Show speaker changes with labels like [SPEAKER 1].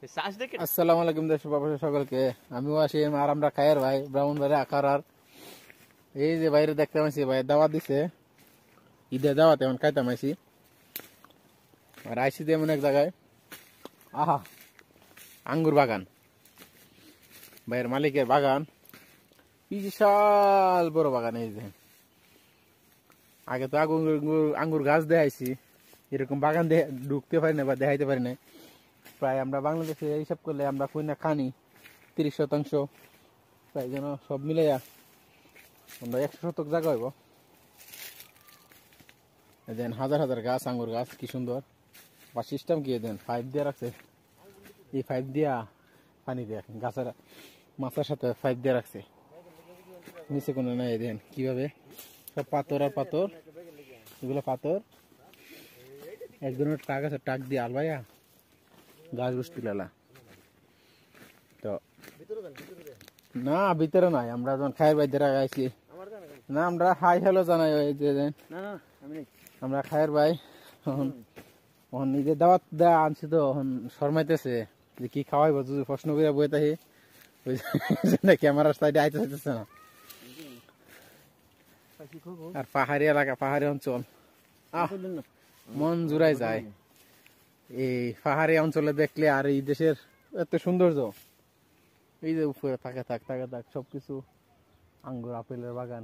[SPEAKER 1] আসসালামু আলাইকুম দর্শক সকলকে, আমিও আসিম আর আমরা খায়ের ভাই ব্রাহ্মণবাড়িয়া আখার। আর এই যে বাইরে দেখতে পাইছি ভাই দাওয়াত দিছে, ঈদের দাওয়াত এমন খাইতাম আইছি। আর আইসি এমন এক জায়গায়, আহা আঙ্গুর বাগান, ভাইয়ের মালিকের বাগান, বিশাল বড় বাগান। এই যে আগে তো আঙ্গুর গাছ দেখাইছি, এরকম বাগান ঢুকতে পারি না বা দেখাইতে পারি না। প্রায় আমরা বাংলাদেশে হিসাব করলে আমরা কই না খানি 30%, প্রায় যেন সব মিলাইয়া আমরা 100 শতক জায়গা হইব। দেন হাজার হাজার গাছ, আঙ্গুর গাছ, কি সুন্দর। বা সিস্টেম কি দেন, পাইপ দিয়ে রাখছে, এই পাইপ দিয়া পানি দেয় গাছের মাথার সাথে, পাইপ দিয়ে রাখছে, নিচে কোনো নাই। দেন কিভাবে সব পাথর আর পাথর, এগুলো পাথর। এক ধরনের টাক আছে, টাক দিয়ে আলবাইয়া গাছ গুছ তুলালা। তো না ভিতরে নাই, আমরা যখন খায়ের বাইরে আইছি না, আমরা হাই হ্যালো জানাই। ওই যে আমরা খায়ের ভাই নিজে দাওয়াত দেওয়া আনছি, তো শর্মাইতেছে যে কি খাওয়াইব, যদি প্রশ্ন করে বই থাকি ওই ক্যামেরার সাইডে আইতে চাইতেছে না। আর পাহাড়ি এলাকা, পাহাড়ি অঞ্চল, মন জুড়াই যায় এই পাহাড়ি অঞ্চলে দেখলে। আর এই দেশের এত সৌন্দর্য, এই যে উপরে থাকে থাক সবকিছু আঙ্গুর আপেলের বাগান।